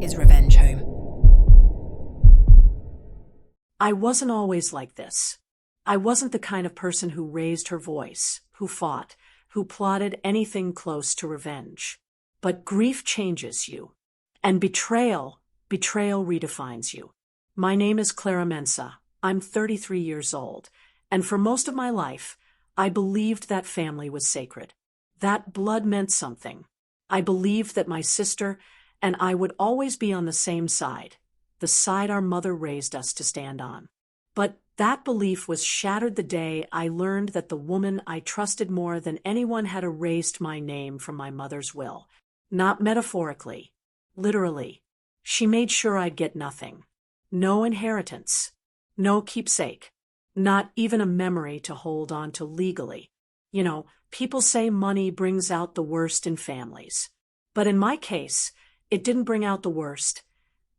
is revenge home. I wasn't always like this. I wasn't the kind of person who raised her voice, who fought, who plotted anything close to revenge. But grief changes you. And betrayal redefines you. My name is Clara Mensah. I'm 33 years old. And for most of my life, I believed that family was sacred. That blood meant something. I believed that my sister and I would always be on the same side, the side our mother raised us to stand on. But that belief was shattered the day I learned that the woman I trusted more than anyone had erased my name from my mother's will. Not metaphorically, literally. She made sure I'd get nothing. No inheritance. No keepsake. Not even a memory to hold on to legally. You know, people say money brings out the worst in families. But in my case, it didn't bring out the worst.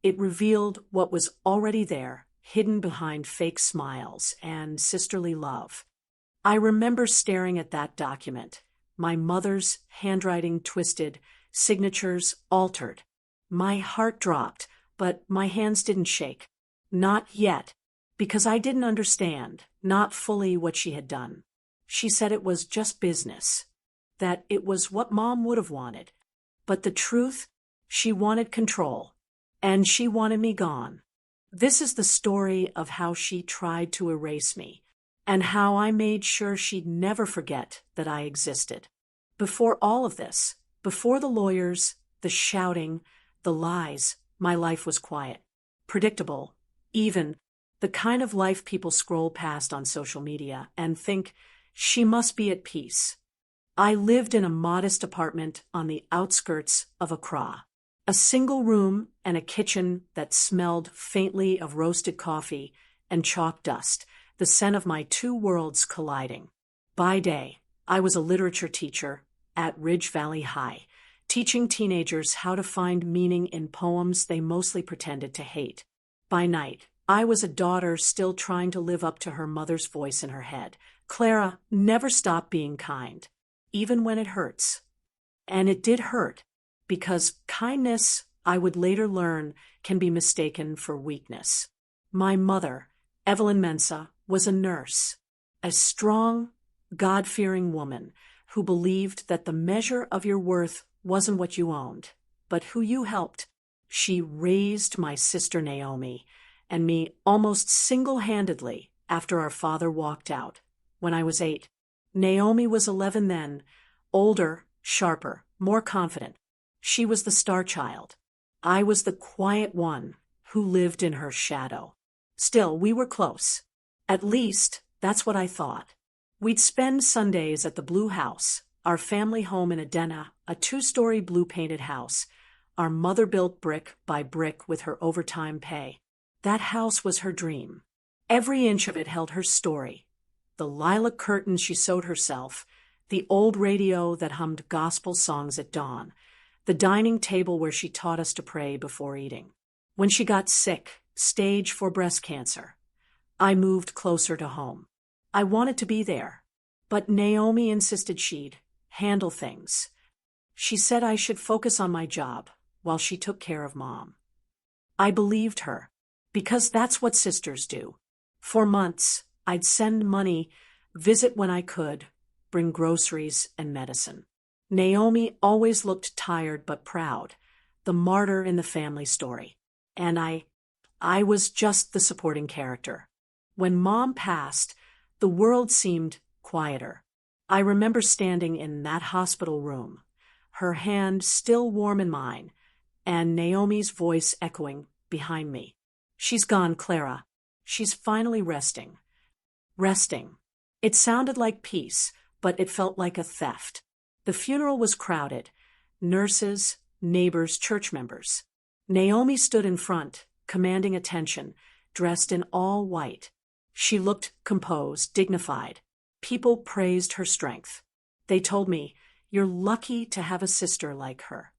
It revealed what was already there, hidden behind fake smiles and sisterly love. I remember staring at that document, my mother's handwriting twisted, signatures altered. My heart dropped, but my hands didn't shake. Not yet, because I didn't understand, not fully what she had done. She said it was just business, that it was what Mom would have wanted. But the truth, she wanted control, and she wanted me gone. This is the story of how she tried to erase me, and how I made sure she'd never forget that I existed. Before all of this, before the lawyers, the shouting, the lies, my life was quiet, predictable, even, the kind of life people scroll past on social media and think, she must be at peace. I lived in a modest apartment on the outskirts of Accra. A single room and a kitchen that smelled faintly of roasted coffee and chalk dust, the scent of my two worlds colliding. By day, I was a literature teacher at Ridge Valley High, teaching teenagers how to find meaning in poems they mostly pretended to hate. By night, I was a daughter still trying to live up to her mother's voice in her head. Clara, never stop being kind, even when it hurts. And it did hurt, because kindness, I would later learn, can be mistaken for weakness. My mother, Evelyn Mensah, was a nurse, a strong, God-fearing woman who believed that the measure of your worth wasn't what you owned, but who you helped. She raised my sister Naomi and me almost single-handedly after our father walked out, when I was 8. Naomi was 11 then, older, sharper, more confident. She was the star child. I was the quiet one who lived in her shadow. Still, we were close. At least, that's what I thought. We'd spend Sundays at the Blue House, our family home in Adena, a 2-story blue-painted house, our mother built brick by brick with her overtime pay. That house was her dream. Every inch of it held her story. The lilac curtains she sewed herself, the old radio that hummed gospel songs at dawn, the dining table where she taught us to pray before eating. When she got sick, stage 4 breast cancer, I moved closer to home. I wanted to be there, but Naomi insisted she'd handle things. She said I should focus on my job while she took care of Mom. I believed her, because that's what sisters do. For months, I'd send money, visit when I could, bring groceries and medicine. Naomi always looked tired but proud, the martyr in the family story. And I was just the supporting character. When Mom passed, the world seemed quieter. I remember standing in that hospital room, her hand still warm in mine, and Naomi's voice echoing behind me. She's gone, Clara. She's finally resting. Resting. It sounded like peace, but it felt like a theft. The funeral was crowded. Nurses, neighbors, church members. Naomi stood in front, commanding attention, dressed in all white. She looked composed, dignified. People praised her strength. They told me, "You're lucky to have a sister like her."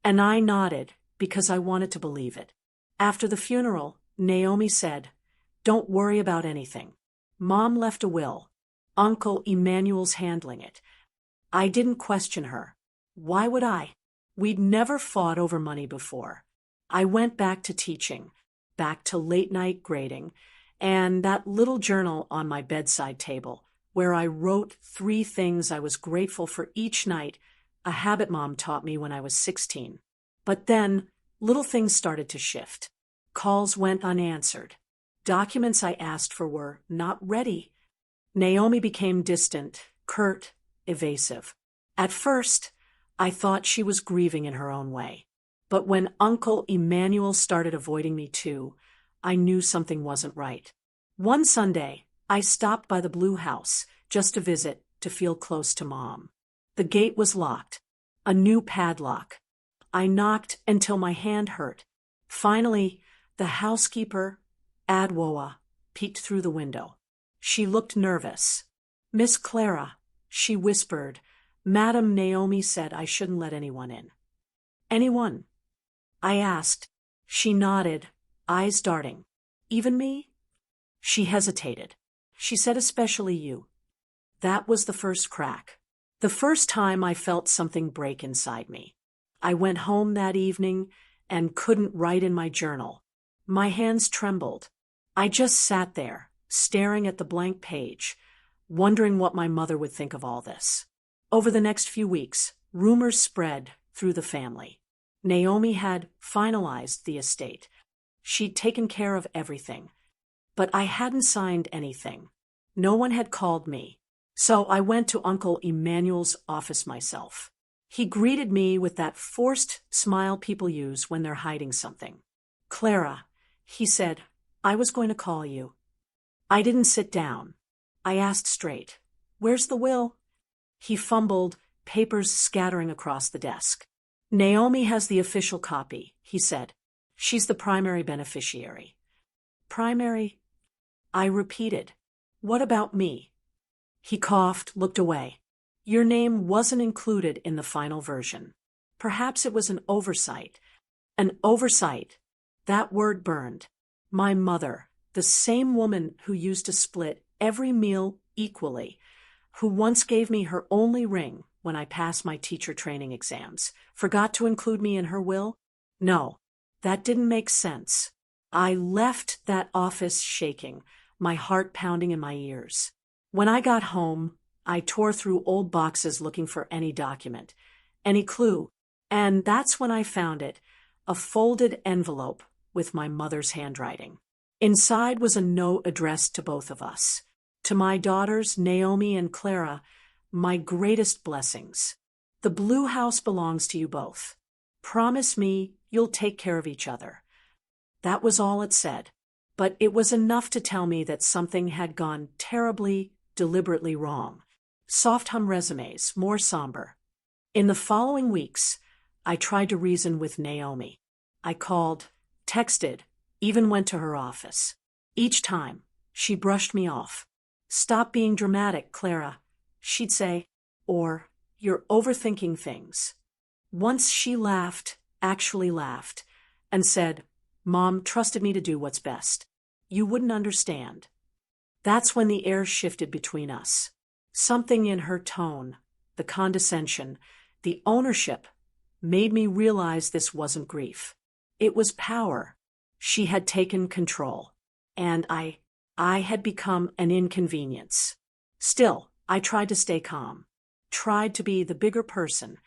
And I nodded, because I wanted to believe it. After the funeral, Naomi said, "Don't worry about anything. Mom left a will. Uncle Emmanuel's handling it." I didn't question her. Why would I? We'd never fought over money before. I went back to teaching, back to late-night grading, and that little journal on my bedside table, where I wrote 3 things I was grateful for each night, a habit Mom taught me when I was 16. But then, little things started to shift. Calls went unanswered. Documents I asked for were not ready. Naomi became distant, curt, evasive. At first, I thought she was grieving in her own way. But when Uncle Emmanuel started avoiding me too, I knew something wasn't right. One Sunday, I stopped by the Blue House just to visit, to feel close to Mom. The gate was locked, a new padlock. I knocked until my hand hurt. Finally, the housekeeper, Adwoa, peeked through the window. She looked nervous. "Miss Clara," she whispered, "Madam Naomi said I shouldn't let anyone in." "Anyone?" I asked. She nodded, eyes darting. "Even me?" She hesitated. She said, "Especially you." That was the first crack. The first time I felt something break inside me. I went home that evening and couldn't write in my journal. My hands trembled. I just sat there, staring at the blank page, wondering what my mother would think of all this. Over the next few weeks, rumors spread through the family. Naomi had finalized the estate. She'd taken care of everything. But I hadn't signed anything. No one had called me. So I went to Uncle Emmanuel's office myself. He greeted me with that forced smile people use when they're hiding something. "Clara," he said, "I was going to call you." I didn't sit down. I asked straight, "Where's the will?" He fumbled, papers scattering across the desk. "Naomi has the official copy," he said. "She's the primary beneficiary." "Primary?" I repeated. "What about me?" He coughed, looked away. "Your name wasn't included in the final version. Perhaps it was an oversight." An oversight. That word burned. My mother, the same woman who used to split every meal equally, who once gave me her only ring when I passed my teacher training exams, forgot to include me in her will? No, that didn't make sense. I left that office shaking, my heart pounding in my ears. When I got home, I tore through old boxes looking for any document, any clue, and that's when I found it, a folded envelope with my mother's handwriting. Inside was a note addressed to both of us. To my daughters, Naomi and Clara, my greatest blessings. The Blue House belongs to you both. Promise me you'll take care of each other. That was all it said, but it was enough to tell me that something had gone terribly, deliberately wrong. Soft hum resumes, more somber. In the following weeks, I tried to reason with Naomi. I called, texted, even went to her office. Each time, she brushed me off. "Stop being dramatic, Clara," she'd say, or "You're overthinking things." Once she laughed, actually laughed, and said, "Mom trusted me to do what's best. You wouldn't understand." That's when the air shifted between us. Something in her tone, the condescension, the ownership, made me realize this wasn't grief. It was power. She had taken control, and I had become an inconvenience. Still, I tried to stay calm, tried to be the bigger person,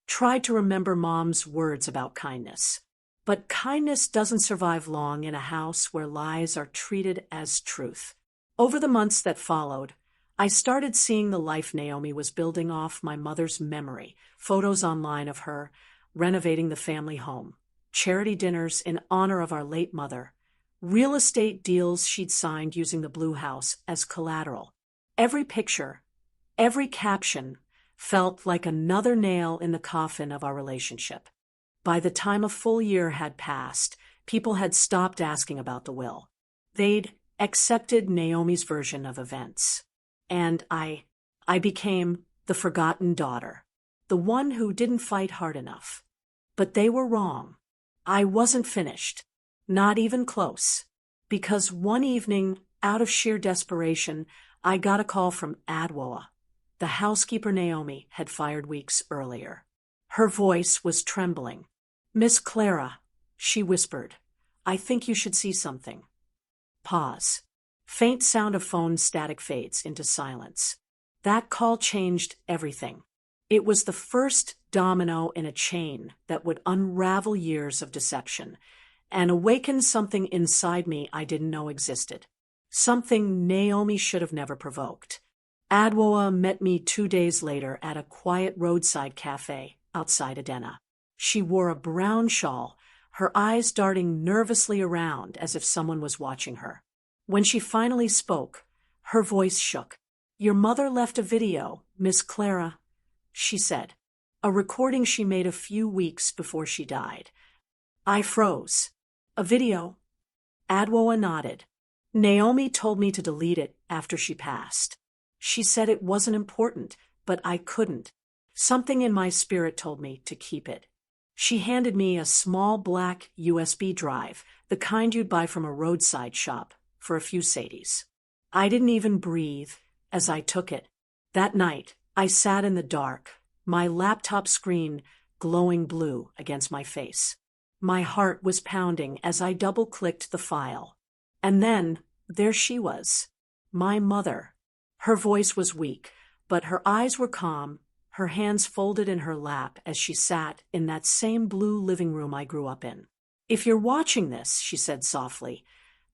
tried to remember Mom's words about kindness. But kindness doesn't survive long in a house where lies are treated as truth. Over the months that followed, I started seeing the life Naomi was building off my mother's memory, photos online of her, renovating the family home, charity dinners in honor of our late mother, real estate deals she'd signed using the Blue House as collateral. Every picture, every caption felt like another nail in the coffin of our relationship. By the time a full year had passed, people had stopped asking about the will. They'd accepted Naomi's version of events. And I became the forgotten daughter, the one who didn't fight hard enough. But they were wrong. I wasn't finished, not even close, because one evening, out of sheer desperation, I got a call from Adwoa, the housekeeper Naomi had fired weeks earlier. Her voice was trembling. "Miss Clara, She whispered, "I think you should see something." Pause. Faint sound of phone static fades into silence. That call changed everything. It was the first domino in a chain that would unravel years of deception and awaken something inside me I didn't know existed. Something Naomi should have never provoked. Adwoa met me 2 days later at a quiet roadside cafe outside Edena. She wore a brown shawl, her eyes darting nervously around as if someone was watching her. When she finally spoke, her voice shook. "Your mother left a video, Miss Clara," she said. "A recording she made a few weeks before she died." I froze. "A video?" Adwoa nodded. "Naomi told me to delete it after she passed. She said it wasn't important, but I couldn't. Something in my spirit told me to keep it." She handed me a small black USB drive, the kind you'd buy from a roadside shop, for a few sadies. I didn't even breathe as I took it. That night, I sat in the dark, my laptop screen glowing blue against my face. My heart was pounding as I double-clicked the file. And then, there she was, my mother. Her voice was weak, but her eyes were calm, her hands folded in her lap as she sat in that same blue living room I grew up in. "If you're watching this," she said softly,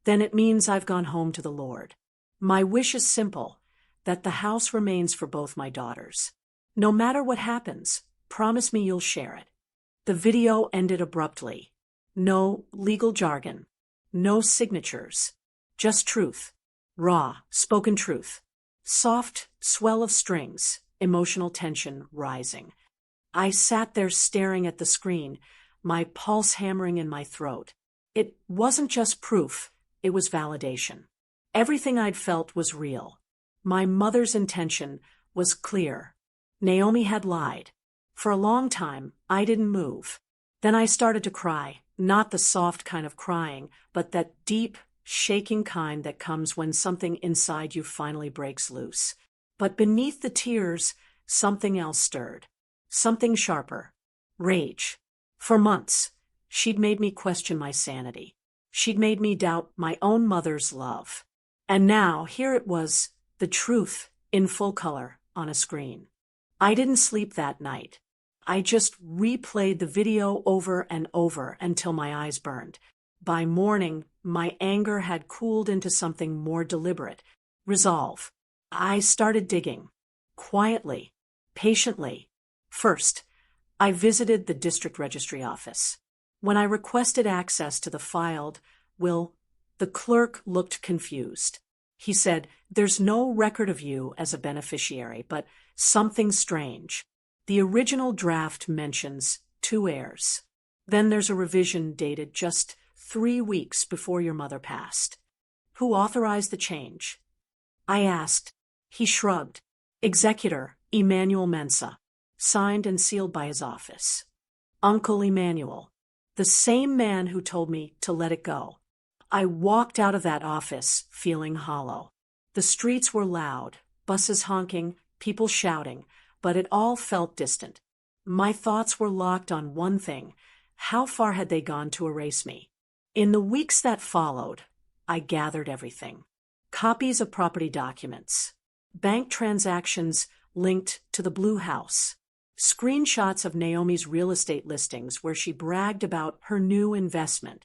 "then it means I've gone home to the Lord. My wish is simple, that the house remains for both my daughters. No matter what happens, promise me you'll share it." The video ended abruptly. No legal jargon. No signatures. Just truth. Raw, spoken truth. Soft swell of strings, emotional tension rising. I sat there staring at the screen, my pulse hammering in my throat. It wasn't just proof, it was validation. Everything I'd felt was real. My mother's intention was clear. Naomi had lied. For a long time, I didn't move. Then I started to cry, not the soft kind of crying, but that deep, shaking kind that comes when something inside you finally breaks loose. But beneath the tears, something else stirred. Something sharper. Rage. For months, she'd made me question my sanity. She'd made me doubt my own mother's love. And now, here it was, the truth, in full color, on a screen. I didn't sleep that night. I just replayed the video over and over until my eyes burned. By morning, my anger had cooled into something more deliberate. Resolve. I started digging. Quietly. Patiently. First, I visited the district registry office. When I requested access to the filed will, the clerk looked confused. He said, "There's no record of you as a beneficiary, but something strange. The original draft mentions 2 heirs. Then there's a revision dated just 3 weeks before your mother passed. Who authorized the change?" I asked. He shrugged. "Executor, Clara Mensah. Signed and sealed by his office." Uncle Emmanuel. The same man who told me to let it go. I walked out of that office feeling hollow. The streets were loud, buses honking, people shouting, but it all felt distant. My thoughts were locked on one thing: how far had they gone to erase me? In the weeks that followed, I gathered everything. Copies of property documents, bank transactions linked to the Blue House, screenshots of Naomi's real estate listings where she bragged about her new investment.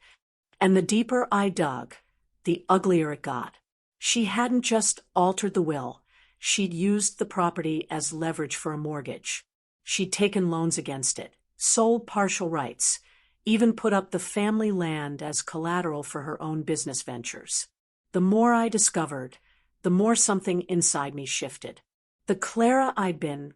And the deeper I dug, the uglier it got. She hadn't just altered the will, she'd used the property as leverage for a mortgage. She'd taken loans against it, sold partial rights, even put up the family land as collateral for her own business ventures. The more I discovered, the more something inside me shifted. The Clara I'd been,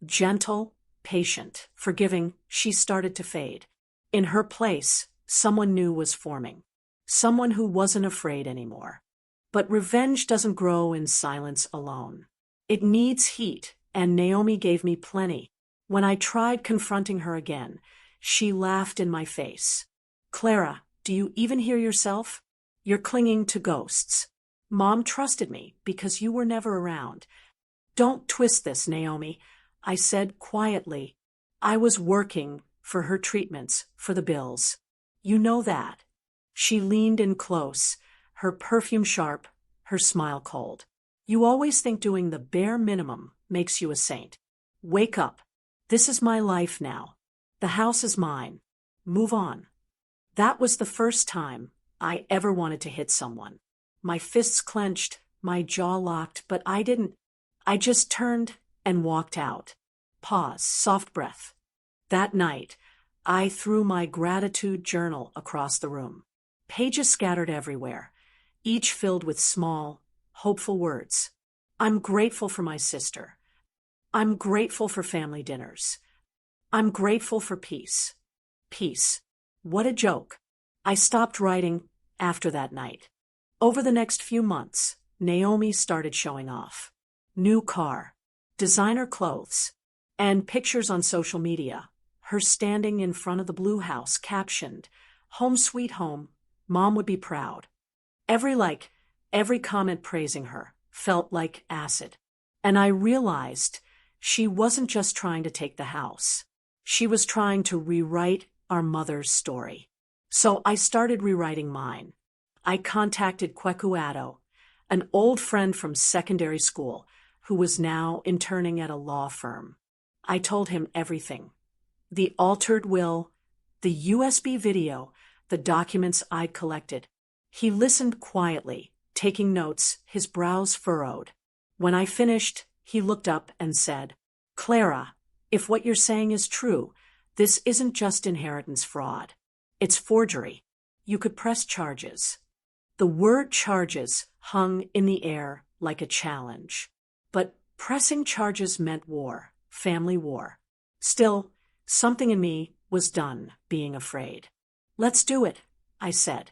gentle, patient, forgiving, she started to fade. In her place, someone new was forming. Someone who wasn't afraid anymore. But revenge doesn't grow in silence alone. It needs heat, and Naomi gave me plenty. When I tried confronting her again, she laughed in my face. "Clara, do you even hear yourself? You're clinging to ghosts. Mom trusted me because you were never around." "Don't twist this, Naomi," I said quietly. I was working for her treatments, for the bills. You know that." She leaned in close, her perfume sharp, her smile cold. "You always think doing the bare minimum makes you a saint. Wake up. This is my life now. The house is mine. Move on." That was the first time I ever wanted to hit someone. My fists clenched, my jaw locked, but I didn't. I just turned and walked out. Pause, soft breath. That night, I threw my gratitude journal across the room. Pages scattered everywhere, each filled with small, hopeful words. I'm grateful for my sister. I'm grateful for family dinners. I'm grateful for peace. Peace. What a joke. I stopped writing after that night. Over the next few months, Naomi started showing off. New car, designer clothes, and pictures on social media. Her standing in front of the blue house captioned, "Home sweet home, Mom would be proud." Every like, every comment praising her felt like acid. And I realized she wasn't just trying to take the house. She was trying to rewrite our mother's story. So I started rewriting mine. I contacted Kwekuado, an old friend from secondary school who was now interning at a law firm. I told him everything. The altered will, the USB video, the documents I'd collected. He listened quietly, taking notes, his brows furrowed. When I finished, he looked up and said, "Clara, if what you're saying is true, this isn't just inheritance fraud. It's forgery. You could press charges." The word charges hung in the air like a challenge. But pressing charges meant war, family war. Still, something in me was done being afraid. "Let's do it," I said.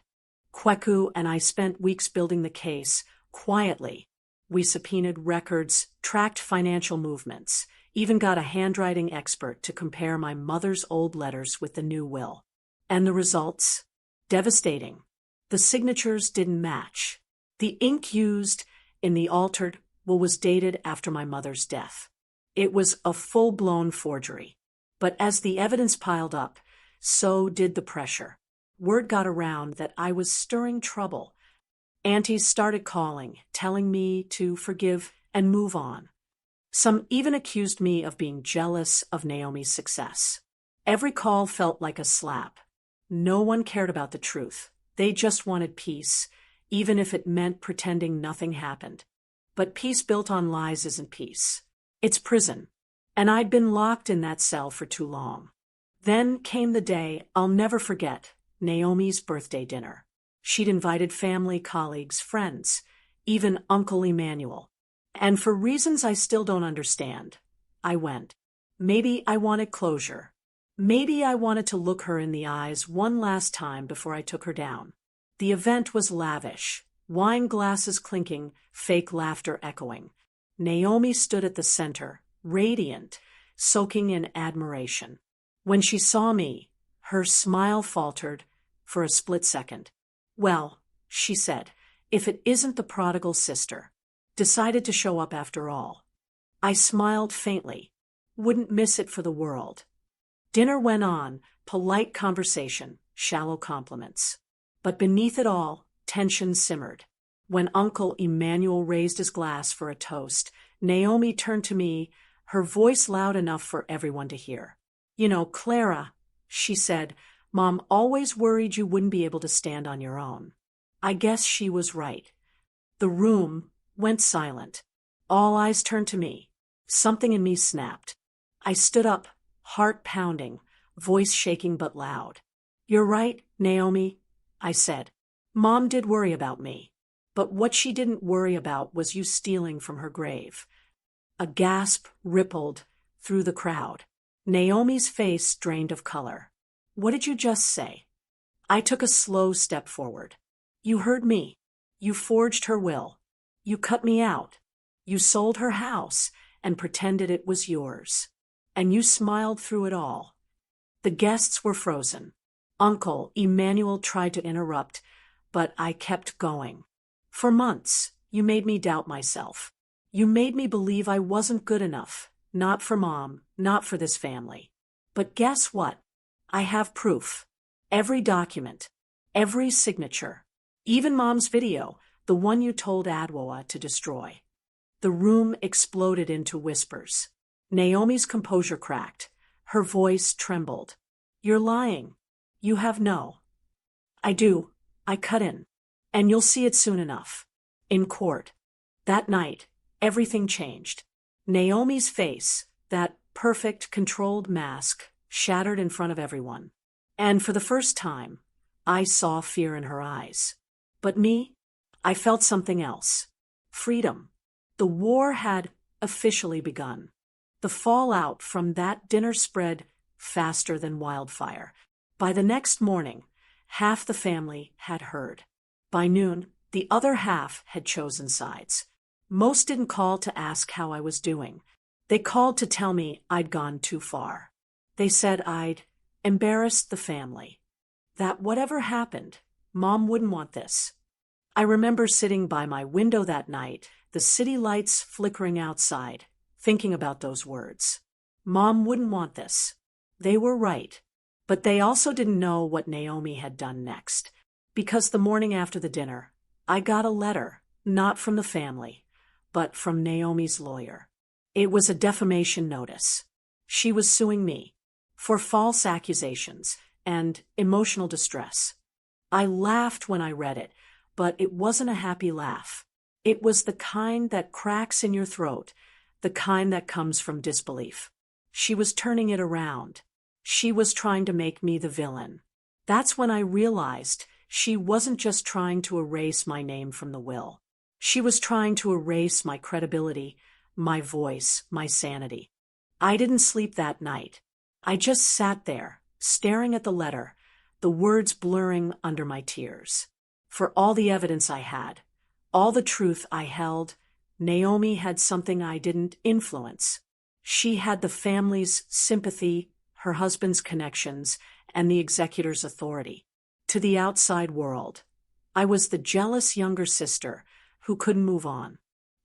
Kweku and I spent weeks building the case, quietly. We subpoenaed records, tracked financial movements, even got a handwriting expert to compare my mother's old letters with the new will. And the results? Devastating. The signatures didn't match. The ink used in the altered will was dated after my mother's death. It was a full-blown forgery. But as the evidence piled up, so did the pressure. Word got around that I was stirring trouble. Aunties started calling, telling me to forgive and move on. Some even accused me of being jealous of Naomi's success. Every call felt like a slap. No one cared about the truth. They just wanted peace, even if it meant pretending nothing happened. But peace built on lies isn't peace. It's prison. And I'd been locked in that cell for too long. Then came the day I'll never forget, Naomi's birthday dinner. She'd invited family, colleagues, friends, even Uncle Emmanuel. And for reasons I still don't understand, I went. Maybe I wanted closure. Maybe I wanted to look her in the eyes one last time before I took her down. The event was lavish, wine glasses clinking, fake laughter echoing. Naomi stood at the center, radiant, soaking in admiration. When she saw me, her smile faltered for a split second. "Well," she said, "if it isn't the prodigal sister. Decided to show up after all." I smiled faintly. Wouldn't miss it for the world. Dinner went on, polite conversation, shallow compliments. But beneath it all, tension simmered. When Uncle Emmanuel raised his glass for a toast, Naomi turned to me, her voice loud enough for everyone to hear. "You know, Clara," she said, "Mom always worried you wouldn't be able to stand on your own." I guess she was right. The room went silent. All eyes turned to me. Something in me snapped. I stood up, heart pounding, voice shaking but loud. "You're right, Naomi," I said. "Mom did worry about me. But what she didn't worry about was you stealing from her grave." A gasp rippled through the crowd. Naomi's face drained of color. "What did you just say?" I took a slow step forward. "You heard me. You forged her will. You cut me out. You sold her house and pretended it was yours. And you smiled through it all." The guests were frozen. Uncle Emmanuel tried to interrupt, but I kept going. "For months, you made me doubt myself. You made me believe I wasn't good enough, not for Mom, not for this family. But guess what? I have proof. Every document. Every signature. Even Mom's video, the one you told Adwoa to destroy. The room exploded into whispers. Naomi's composure cracked. Her voice trembled. You're lying. You have no. I do. I cut in. And you'll see it soon enough. In court. That night, everything changed. Naomi's face, that perfect, controlled mask, shattered in front of everyone. And for the first time, I saw fear in her eyes. But me? I felt something else. Freedom. The war had officially begun. The fallout from that dinner spread faster than wildfire. By the next morning, half the family had heard. By noon, the other half had chosen sides. Most didn't call to ask how I was doing. They called to tell me I'd gone too far. They said I'd embarrassed the family. That whatever happened, Mom wouldn't want this. I remember sitting by my window that night, the city lights flickering outside, thinking about those words. Mom wouldn't want this. They were right. But they also didn't know what Naomi had done next. Because the morning after the dinner, I got a letter, not from the family, but from Naomi's lawyer. It was a defamation notice. She was suing me for false accusations and emotional distress. I laughed when I read it, but it wasn't a happy laugh. It was the kind that cracks in your throat, the kind that comes from disbelief. She was turning it around. She was trying to make me the villain. That's when I realized she wasn't just trying to erase my name from the will. She was trying to erase my credibility, my voice, my sanity. I didn't sleep that night. I just sat there, staring at the letter, the words blurring under my tears. For all the evidence I had, all the truth I held, Naomi had something I didn't influence. She had the family's sympathy, her husband's connections, and the executor's authority. To the outside world, I was the jealous younger sister who couldn't move on.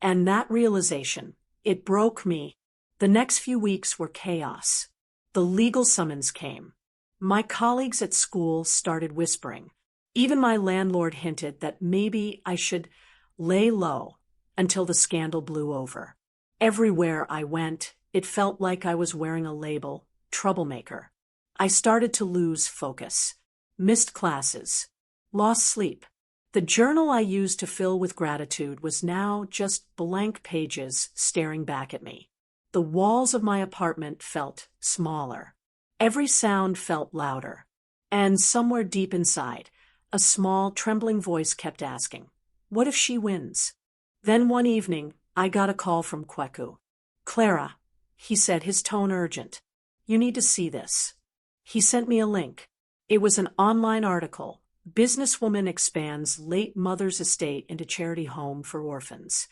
And that realization, it broke me. The next few weeks were chaos. The legal summons came. My colleagues at school started whispering. Even my landlord hinted that maybe I should lay low until the scandal blew over. Everywhere I went, it felt like I was wearing a label, troublemaker. I started to lose focus. Missed classes. Lost sleep. The journal I used to fill with gratitude was now just blank pages staring back at me. The walls of my apartment felt smaller. Every sound felt louder. And somewhere deep inside, a small, trembling voice kept asking, what if she wins? Then one evening, I got a call from Kweku. Clara, he said, his tone urgent. You need to see this. He sent me a link. It was an online article. Businesswoman expands late mother's estate into charity home for orphans.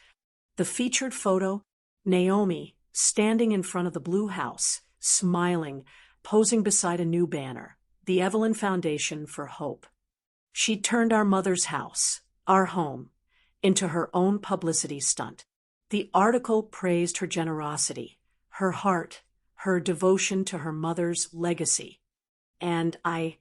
The featured photo, Naomi, standing in front of the blue house, smiling, posing beside a new banner, the Evelyn Foundation for Hope. She turned our mother's house, our home, into her own publicity stunt. The article praised her generosity, her heart, her devotion to her mother's legacy. And I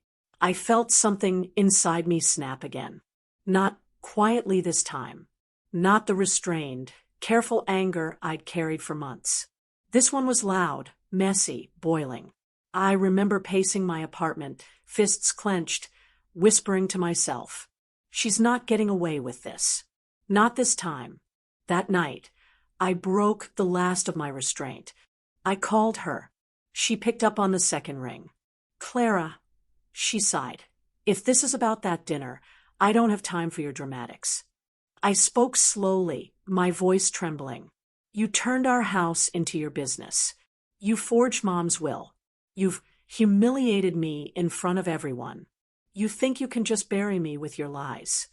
felt something inside me snap again. Not quietly this time. Not the restrained, careful anger I'd carried for months. This one was loud, messy, boiling. I remember pacing my apartment, fists clenched, whispering to myself, she's not getting away with this. Not this time. That night, I broke the last of my restraint. I called her. She picked up on the second ring. Clara, she sighed. If this is about that dinner, I don't have time for your dramatics. I spoke slowly, my voice trembling. You turned our house into your business. You forged Mom's will. You've humiliated me in front of everyone. You think you can just bury me with your lies.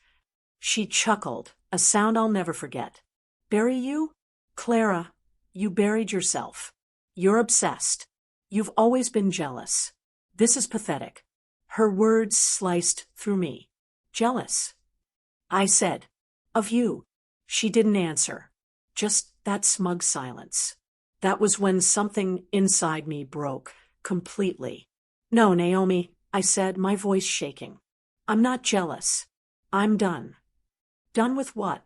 She chuckled, a sound I'll never forget. Bury you? Clara, you buried yourself. You're obsessed. You've always been jealous. This is pathetic. Her words sliced through me. Jealous? I said. Of you. She didn't answer. Just that smug silence. That was when something inside me broke completely. No, Naomi, I said, my voice shaking. I'm not jealous. I'm done. Done with what?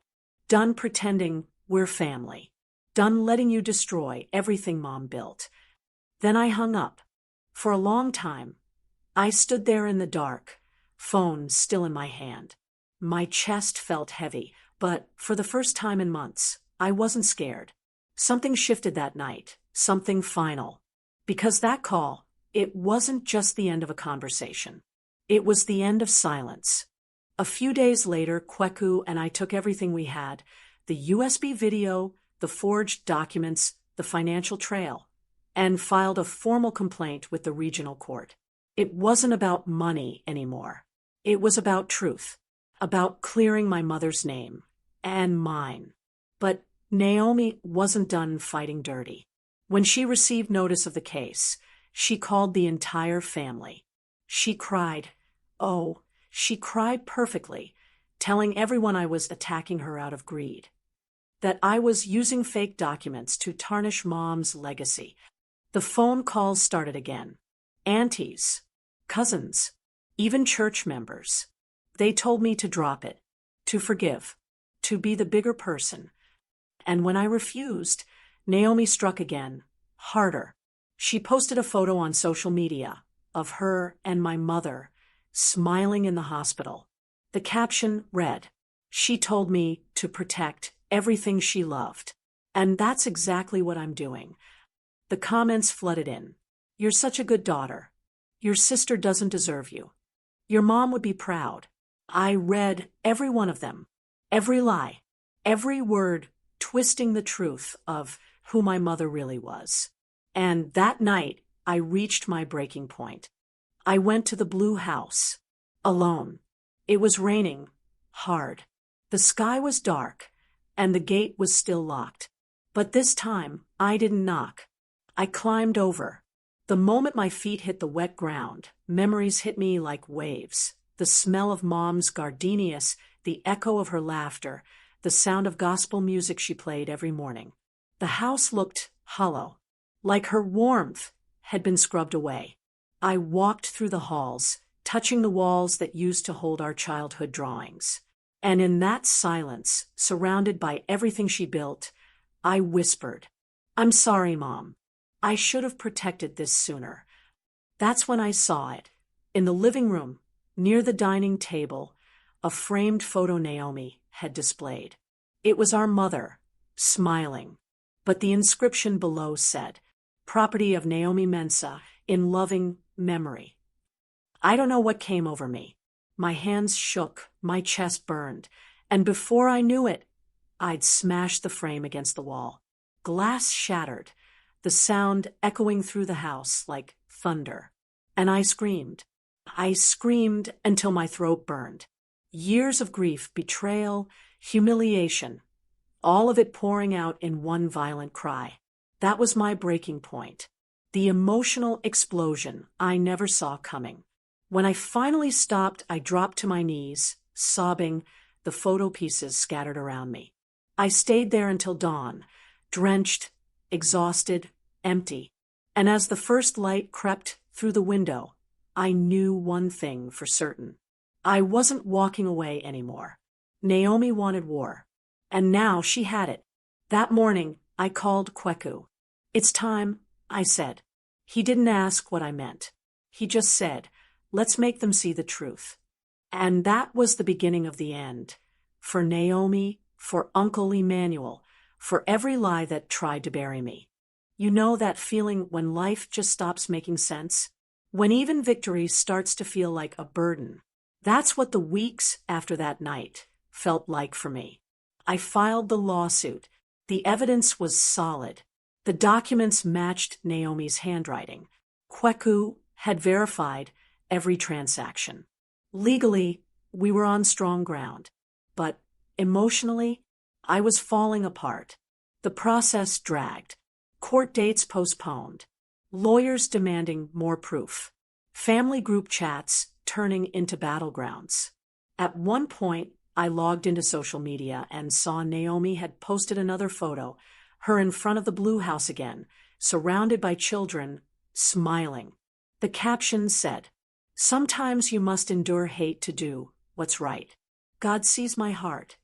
Done pretending we're family. Done letting you destroy everything Mom built. Then I hung up. For a long time, I stood there in the dark, phone still in my hand. My chest felt heavy, but for the first time in months, I wasn't scared. Something shifted that night, something final. Because that call, it wasn't just the end of a conversation. It was the end of silence. A few days later, Kweku and I took everything we had, the USB video, the forged documents, the financial trail, and filed a formal complaint with the regional court. It wasn't about money anymore. It was about truth, about clearing my mother's name, and mine. But Naomi wasn't done fighting dirty. When she received notice of the case, she called the entire family. She cried. Oh, she cried perfectly, telling everyone I was attacking her out of greed. That I was using fake documents to tarnish Mom's legacy. The phone calls started again. Aunties, cousins, even church members. They told me to drop it, to forgive, to be the bigger person. And when I refused, Naomi struck again, harder. She posted a photo on social media of her and my mother smiling in the hospital. The caption read, "She told me to protect everything she loved." And that's exactly what I'm doing. The comments flooded in. You're such a good daughter. Your sister doesn't deserve you. Your mom would be proud. I read every one of them, every lie, every word twisting the truth of who my mother really was. And that night, I reached my breaking point. I went to the blue house, alone. It was raining, hard. The sky was dark, and the gate was still locked. But this time, I didn't knock. I climbed over. The moment my feet hit the wet ground, memories hit me like waves. The smell of Mom's gardenias, the echo of her laughter, the sound of gospel music she played every morning. The house looked hollow, like her warmth had been scrubbed away. I walked through the halls, touching the walls that used to hold our childhood drawings. And in that silence, surrounded by everything she built, I whispered, "I'm sorry, Mom. I should have protected this sooner." That's when I saw it. In the living room, near the dining table, a framed photo Naomi had displayed. It was our mother, smiling. But the inscription below said, "Property of Naomi Mensah, in loving memory." I don't know what came over me. My hands shook, my chest burned, and before I knew it, I'd smashed the frame against the wall. Glass shattered, the sound echoing through the house like thunder. And I screamed. I screamed until my throat burned. Years of grief, betrayal, humiliation, all of it pouring out in one violent cry. That was my breaking point. The emotional explosion I never saw coming. When I finally stopped, I dropped to my knees, sobbing, the photo pieces scattered around me. I stayed there until dawn, drenched, exhausted, empty. And as the first light crept through the window, I knew one thing for certain. I wasn't walking away anymore. Naomi wanted war. And now she had it. That morning, I called Kweku. "It's time," I said. He didn't ask what I meant. He just said, "Let's make them see the truth." And that was the beginning of the end. For Naomi, for Uncle Emmanuel, for every lie that tried to bury me. You know that feeling when life just stops making sense? When even victory starts to feel like a burden. That's what the weeks after that night felt like for me. I filed the lawsuit. The evidence was solid. The documents matched Naomi's handwriting. Kweku had verified every transaction. Legally, we were on strong ground. But emotionally, I was falling apart. The process dragged. Court dates postponed. Lawyers demanding more proof. Family group chats turning into battlegrounds. At one point, I logged into social media and saw Naomi had posted another photo, her in front of the blue house again, surrounded by children, smiling. The caption said, Sometimes you must endure hate to do what's right. God sees my heart.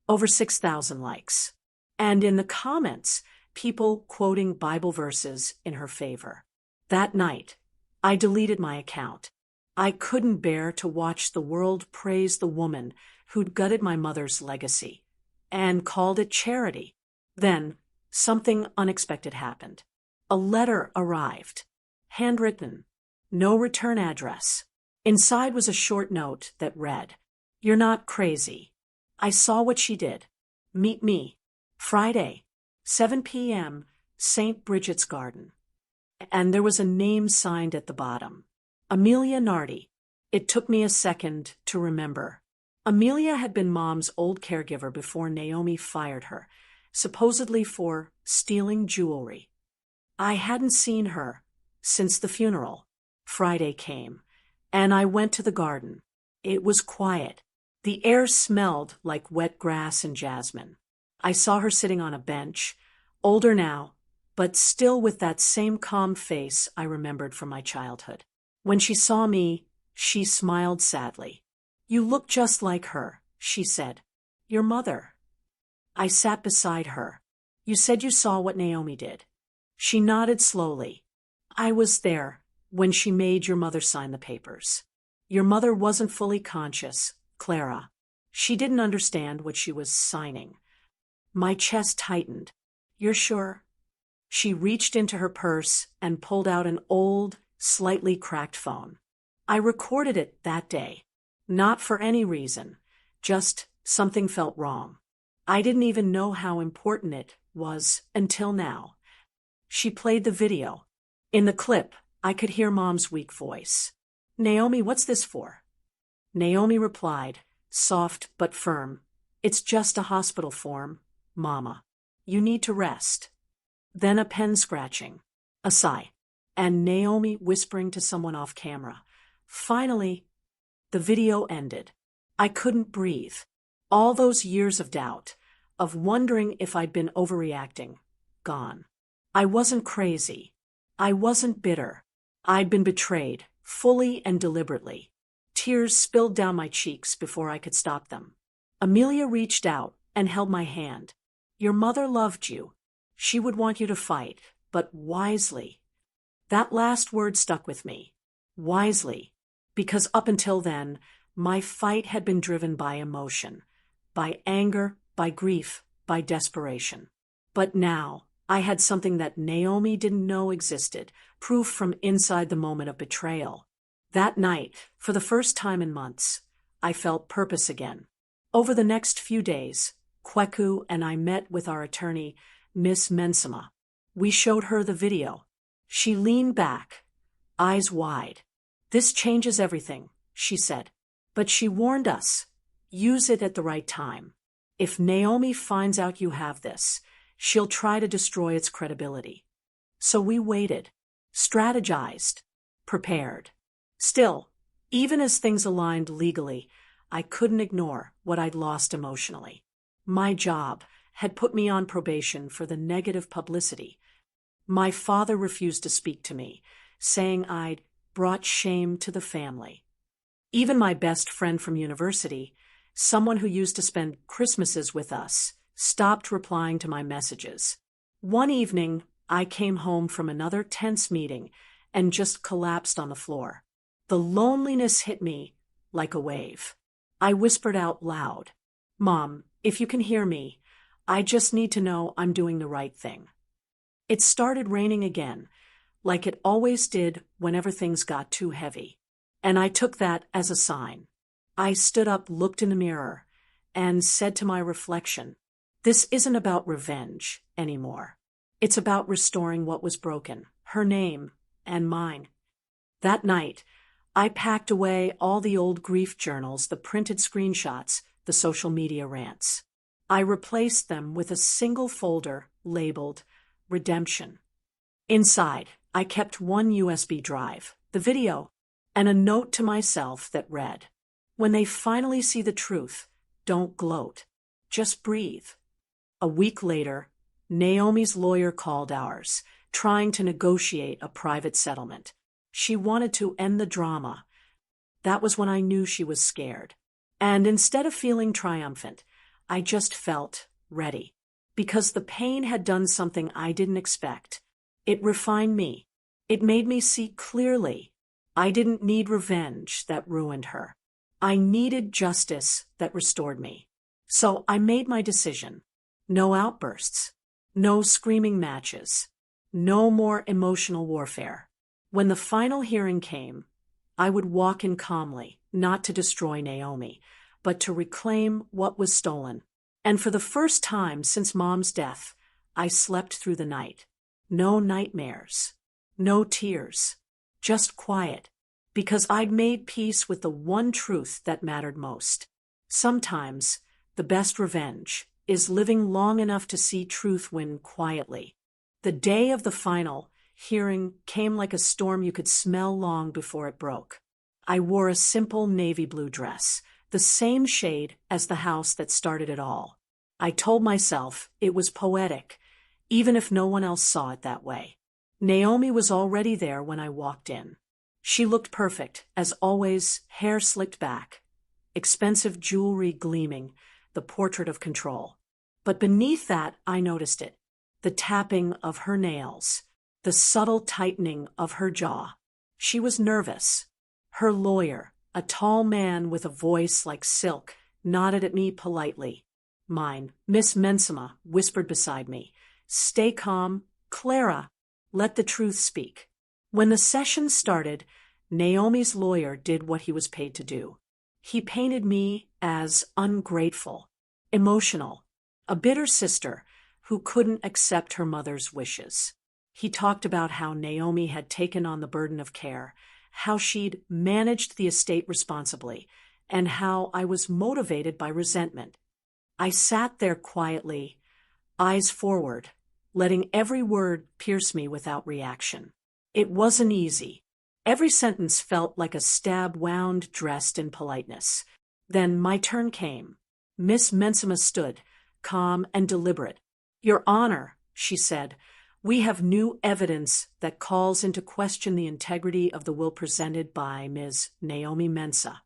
Over 6,000 likes. And in the comments, people quoting Bible verses in her favor. That night, I deleted my account. I couldn't bear to watch the world praise the woman who'd gutted my mother's legacy and called it charity. Then, something unexpected happened. A letter arrived. Handwritten. No return address. Inside was a short note that read, "You're not crazy. I saw what she did. Meet me. Friday, 7 p.m., St. Bridget's Garden." And there was a name signed at the bottom. Amelia Nardi. It took me a second to remember. Amelia had been Mom's old caregiver before Naomi fired her, supposedly for stealing jewelry. I hadn't seen her since the funeral. Friday came, and I went to the garden. It was quiet. The air smelled like wet grass and jasmine. I saw her sitting on a bench, older now, but still with that same calm face I remembered from my childhood. When she saw me, she smiled sadly. "You look just like her," she said. "Your mother." I sat beside her. "You said you saw what Naomi did." She nodded slowly. "I was there when she made your mother sign the papers. Your mother wasn't fully conscious, Clara. She didn't understand what she was signing." My chest tightened. "You're sure?" She reached into her purse and pulled out an old, slightly cracked phone. I recorded it that day. Not for any reason. Just something felt wrong. I didn't even know how important it was until now. She played the video. In the clip, I could hear Mom's weak voice. "Naomi, what's this for?" Naomi replied, soft but firm, "It's just a hospital form, Mama. You need to rest." Then a pen scratching, a sigh, and Naomi whispering to someone off camera. Finally, the video ended. I couldn't breathe. All those years of doubt, of wondering if I'd been overreacting, gone. I wasn't crazy. I wasn't bitter. I'd been betrayed, fully and deliberately. Tears spilled down my cheeks before I could stop them. Amelia reached out and held my hand. "Your mother loved you. She would want you to fight, but wisely." That last word stuck with me. Wisely. Because up until then, my fight had been driven by emotion, by anger, by grief, by desperation. But now, I had something that Naomi didn't know existed, proof from inside the moment of betrayal. That night, for the first time in months, I felt purpose again. Over the next few days, Kweku and I met with our attorney, Miss Mensah. We showed her the video. She leaned back, eyes wide. "This changes everything," she said. But she warned us, use it at the right time. If Naomi finds out you have this, she'll try to destroy its credibility. So we waited, strategized, prepared. Still, even as things aligned legally, I couldn't ignore what I'd lost emotionally. My job had put me on probation for the negative publicity. My father refused to speak to me, saying I'd brought shame to the family. Even my best friend from university, someone who used to spend Christmases with us, stopped replying to my messages. One evening, I came home from another tense meeting and just collapsed on the floor. The loneliness hit me like a wave. I whispered out loud, "Mom, if you can hear me, I just need to know I'm doing the right thing." It started raining again, like it always did whenever things got too heavy. And I took that as a sign. I stood up, looked in the mirror, and said to my reflection, "This isn't about revenge anymore. It's about restoring what was broken, her name and mine." That night, I packed away all the old grief journals, the printed screenshots, the social media rants. I replaced them with a single folder labeled Redemption. Inside, I kept one USB drive, the video, and a note to myself that read, "When they finally see the truth, don't gloat. Just breathe." A week later, Naomi's lawyer called ours, trying to negotiate a private settlement. She wanted to end the drama, that was when I knew she was scared. And instead of feeling triumphant, I just felt ready. Because the pain had done something I didn't expect. It refined me. It made me see clearly. I didn't need revenge that ruined her. I needed justice that restored me. So I made my decision. No outbursts. No screaming matches. No more emotional warfare. When the final hearing came, I would walk in calmly, not to destroy Naomi, but to reclaim what was stolen. And for the first time since Mom's death, I slept through the night. No nightmares. No tears. Just quiet. Because I'd made peace with the one truth that mattered most. Sometimes, the best revenge is living long enough to see truth win quietly. The day of the final hearing came like a storm you could smell long before it broke. I wore a simple navy blue dress, the same shade as the house that started it all. I told myself it was poetic, even if no one else saw it that way. Naomi was already there when I walked in. She looked perfect, as always, hair slicked back, expensive jewelry gleaming, the portrait of control. But beneath that, I noticed it. The tapping of her nails, the subtle tightening of her jaw. She was nervous. Her lawyer, a tall man with a voice like silk, nodded at me politely. Mine, Miss Mensah, whispered beside me. Stay calm, Clara. Let the truth speak. When the session started, Naomi's lawyer did what he was paid to do. He painted me as ungrateful, emotional, a bitter sister who couldn't accept her mother's wishes. He talked about how Naomi had taken on the burden of care, how she'd managed the estate responsibly, and how I was motivated by resentment. I sat there quietly, eyes forward, letting every word pierce me without reaction. It wasn't easy. Every sentence felt like a stab wound dressed in politeness. Then my turn came. Miss Mensah stood, calm and deliberate. Your Honor, she said, we have new evidence that calls into question the integrity of the will presented by Ms. Naomi Mensah.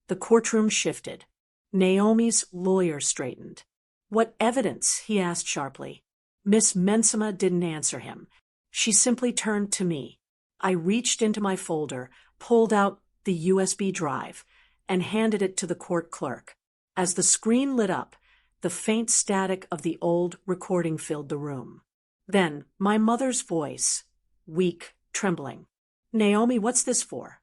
The courtroom shifted. Naomi's lawyer straightened. What evidence? He asked sharply. Miss Mensah didn't answer him. She simply turned to me. I reached into my folder, pulled out the USB drive, and handed it to the court clerk. As the screen lit up, the faint static of the old recording filled the room. Then, my mother's voice, weak, trembling. Naomi, what's this for?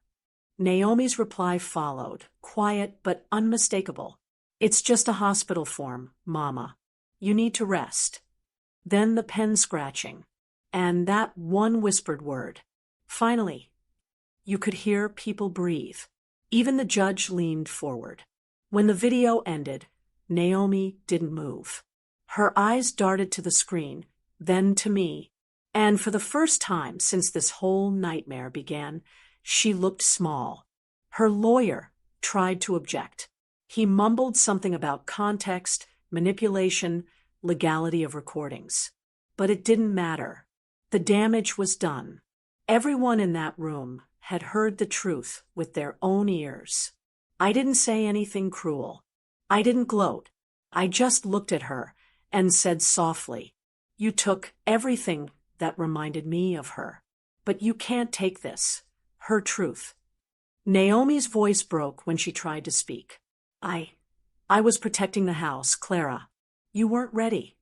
Naomi's reply followed, quiet but unmistakable. It's just a hospital form, Mama. You need to rest. Then the pen scratching, and that one whispered word. Finally, you could hear people breathe. Even the judge leaned forward. When the video ended, Naomi didn't move. Her eyes darted to the screen, then to me, and for the first time since this whole nightmare began, she looked small. Her lawyer tried to object. He mumbled something about context, manipulation, legality of recordings. But it didn't matter. The damage was done. Everyone in that room had heard the truth with their own ears. I didn't say anything cruel. I didn't gloat. I just looked at her and said softly, you took everything that reminded me of her. But you can't take this, her truth. Naomi's voice broke when she tried to speak. I was protecting the house, Clara. You weren't ready.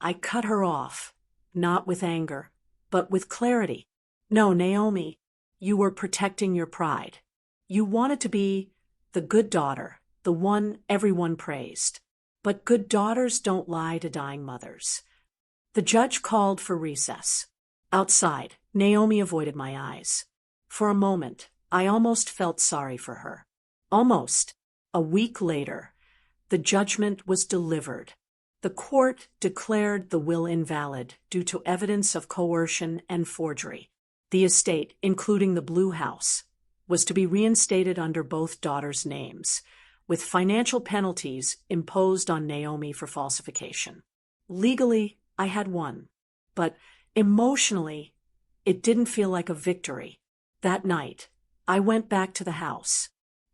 I cut her off, not with anger, but with clarity. No, Naomi, you were protecting your pride. You wanted to be the good daughter, the one everyone praised. But good daughters don't lie to dying mothers. The judge called for recess. Outside, Naomi avoided my eyes. For a moment, I almost felt sorry for her. Almost. A week later, the judgment was delivered. The court declared the will invalid due to evidence of coercion and forgery. The estate, including the Blue House, was to be reinstated under both daughters' names, with financial penalties imposed on Naomi for falsification. Legally, I had won, but emotionally, it didn't feel like a victory. That night, I went back to the house.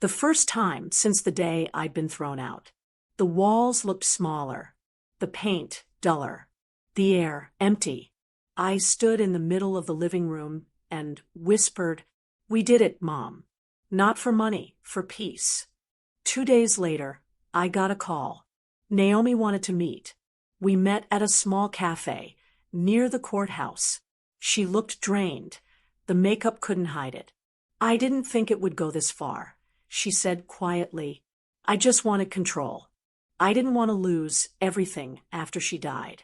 The first time since the day I'd been thrown out. The walls looked smaller, the paint duller, the air empty. I stood in the middle of the living room and whispered, "We did it, Mom. Not for money, for peace." 2 days later, I got a call. Naomi wanted to meet. We met at a small cafe, near the courthouse. She looked drained. The makeup couldn't hide it. "I didn't think it would go this far," she said quietly. "I just wanted control. I didn't want to lose everything after she died."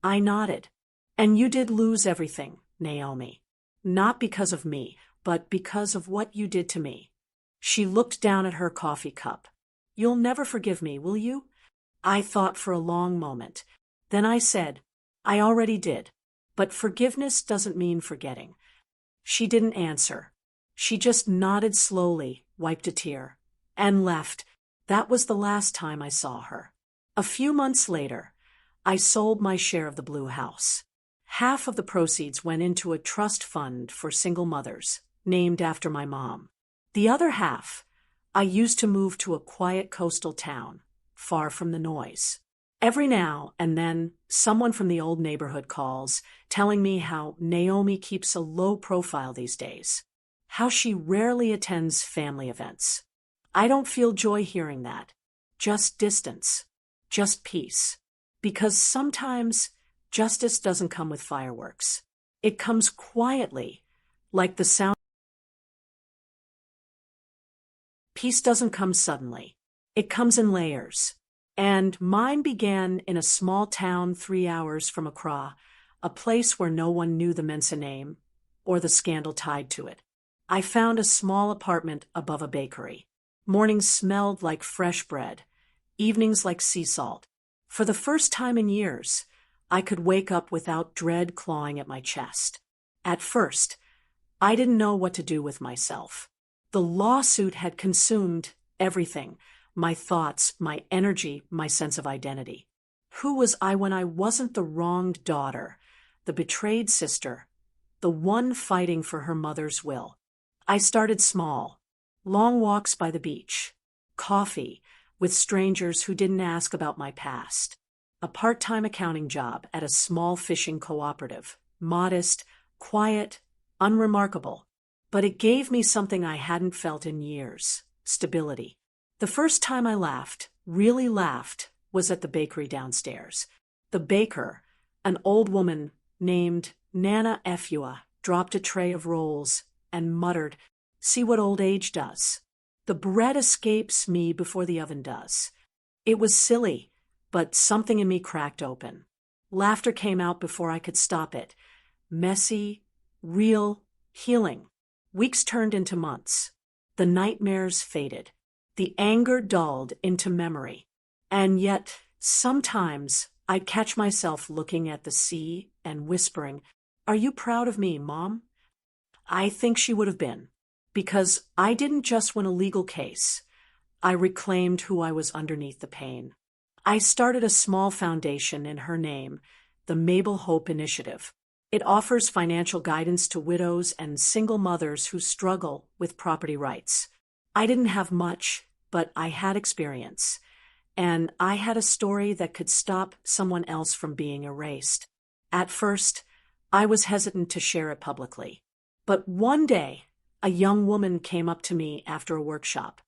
I nodded. "And you did lose everything, Naomi. Not because of me, but because of what you did to me." She looked down at her coffee cup. "You'll never forgive me, will you?" I thought for a long moment. Then I said, "I already did. But forgiveness doesn't mean forgetting." She didn't answer. She just nodded slowly, wiped a tear, and left. That was the last time I saw her. A few months later, I sold my share of the blue house. Half of the proceeds went into a trust fund for single mothers, named after my mom. The other half, I used to move to a quiet coastal town, far from the noise. Every now and then, someone from the old neighborhood calls, telling me how Naomi keeps a low profile these days, how she rarely attends family events. I don't feel joy hearing that. Just distance. Just peace. Because sometimes justice doesn't come with fireworks. It comes quietly, like the sound. Peace doesn't come suddenly. It comes in layers. And mine began in a small town 3 hours from Accra, a place where no one knew the Mensah name or the scandal tied to it. I found a small apartment above a bakery. Mornings smelled like fresh bread, evenings like sea salt. For the first time in years, I could wake up without dread clawing at my chest. At first, I didn't know what to do with myself. The lawsuit had consumed everything: my thoughts, my energy, my sense of identity. Who was I when I wasn't the wronged daughter, the betrayed sister, the one fighting for her mother's will? I started small. Long walks by the beach, coffee with strangers who didn't ask about my past, a part-time accounting job at a small fishing cooperative, modest, quiet, unremarkable. But it gave me something I hadn't felt in years: stability. The first time I laughed, really laughed, was at the bakery downstairs. The baker, an old woman named Nana Efua, dropped a tray of rolls and muttered, "See what old age does. The bread escapes me before the oven does." It was silly, but something in me cracked open. Laughter came out before I could stop it. Messy, real, healing. Weeks turned into months. The nightmares faded. The anger dulled into memory. And yet, sometimes I'd catch myself looking at the sea and whispering, "Are you proud of me, Mom?" I think she would have been, because I didn't just win a legal case. I reclaimed who I was underneath the pain. I started a small foundation in her name, the Mabel Hope Initiative. It offers financial guidance to widows and single mothers who struggle with property rights. I didn't have much, but I had experience, and I had a story that could stop someone else from being erased. At first, I was hesitant to share it publicly. But one day, a young woman came up to me after a workshop.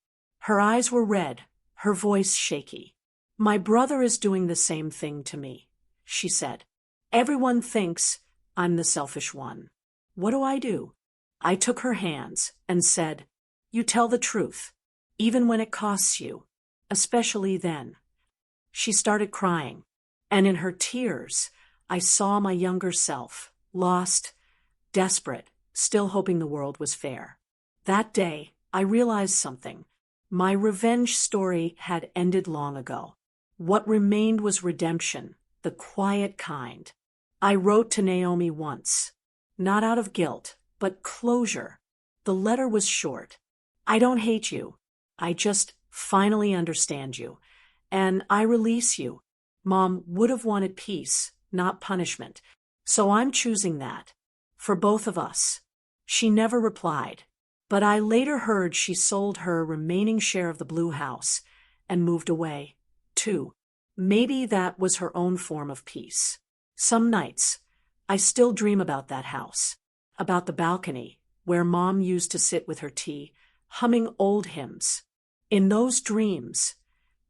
Her eyes were red, her voice shaky. "My brother is doing the same thing to me," she said. "Everyone thinks I'm the selfish one. What do I do?" I took her hands and said, "You tell the truth, even when it costs you, especially then." She started crying, and in her tears, I saw my younger self, lost, desperate, still hoping the world was fair. That day, I realized something. My revenge story had ended long ago. What remained was redemption, the quiet kind. I wrote to Naomi once, not out of guilt, but closure. The letter was short. "I don't hate you. I just finally understand you. And I release you. Mom would have wanted peace, not punishment. So I'm choosing that. For both of us." She never replied. But I later heard she sold her remaining share of the blue house and moved away, too. Maybe that was her own form of peace. Some nights, I still dream about that house, about the balcony where Mom used to sit with her tea, humming old hymns. In those dreams,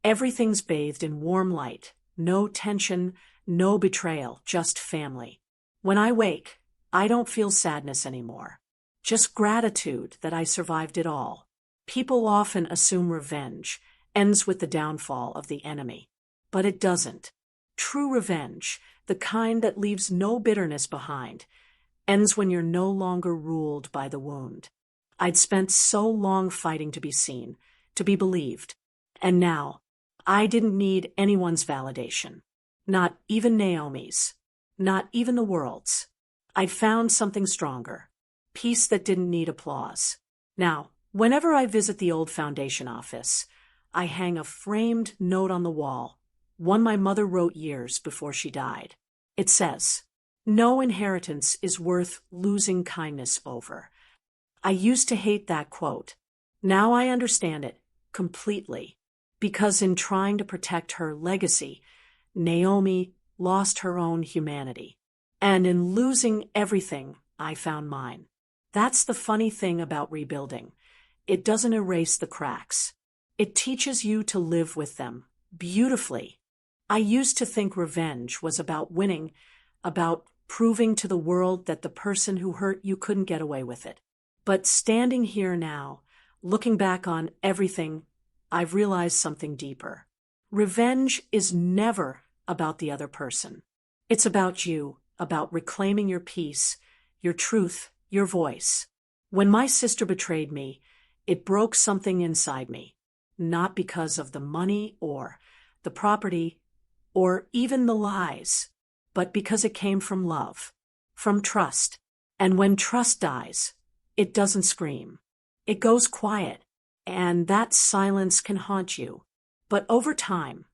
everything's bathed in warm light, no tension, no betrayal, just family. When I wake, I don't feel sadness anymore. Just gratitude that I survived it all. People often assume revenge ends with the downfall of the enemy. But it doesn't. True revenge, the kind that leaves no bitterness behind, ends when you're no longer ruled by the wound. I'd spent so long fighting to be seen, to be believed. And now, I didn't need anyone's validation. Not even Naomi's. Not even the world's. I'd found something stronger. Peace that didn't need applause. Now, whenever I visit the old foundation office, I hang a framed note on the wall, one my mother wrote years before she died. It says, "No inheritance is worth losing kindness over." I used to hate that quote. Now I understand it completely, because in trying to protect her legacy, Naomi lost her own humanity. And in losing everything, I found mine. That's the funny thing about rebuilding. It doesn't erase the cracks. It teaches you to live with them, beautifully. I used to think revenge was about winning, about proving to the world that the person who hurt you couldn't get away with it. But standing here now, looking back on everything, I've realized something deeper. Revenge is never about the other person. It's about you, about reclaiming your peace, your truth, your voice. When my sister betrayed me, it broke something inside me, not because of the money or the property or even the lies, but because it came from love, from trust. And when trust dies, it doesn't scream. It goes quiet, and that silence can haunt you. But over time,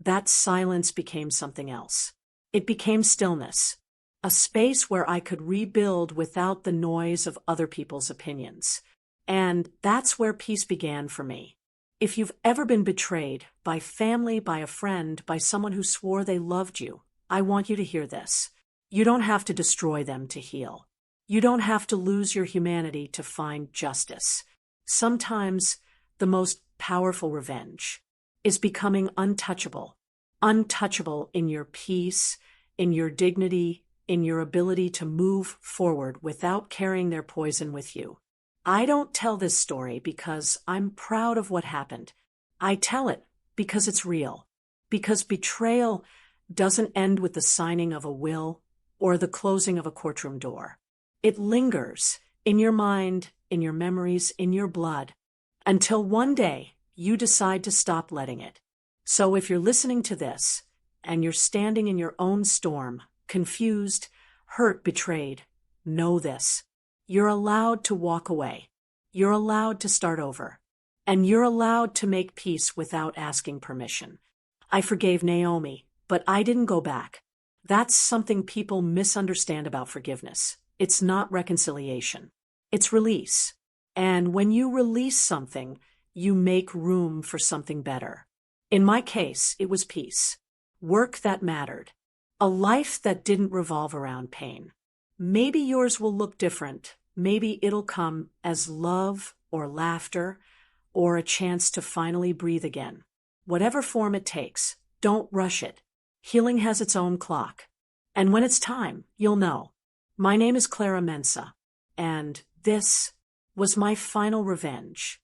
that silence became something else. It became stillness, a space where I could rebuild without the noise of other people's opinions. And that's where peace began for me. If you've ever been betrayed by family, by a friend, by someone who swore they loved you, I want you to hear this. You don't have to destroy them to heal. You don't have to lose your humanity to find justice. Sometimes the most powerful revenge is becoming untouchable. Untouchable in your peace, in your dignity, in your ability to move forward without carrying their poison with you. I don't tell this story because I'm proud of what happened. I tell it because it's real. Because betrayal doesn't end with the signing of a will or the closing of a courtroom door. It lingers in your mind, in your memories, in your blood, until one day you decide to stop letting it. So if you're listening to this and you're standing in your own storm, confused, hurt, betrayed, know this. You're allowed to walk away. You're allowed to start over. And you're allowed to make peace without asking permission. I forgave Naomi, but I didn't go back. That's something people misunderstand about forgiveness. It's not reconciliation. It's release. And when you release something, you make room for something better. In my case, it was peace. Work that mattered. A life that didn't revolve around pain. Maybe yours will look different. Maybe it'll come as love or laughter or a chance to finally breathe again. Whatever form it takes, don't rush it. Healing has its own clock. And when it's time, you'll know. My name is Clara Mensah, and this was my final revenge.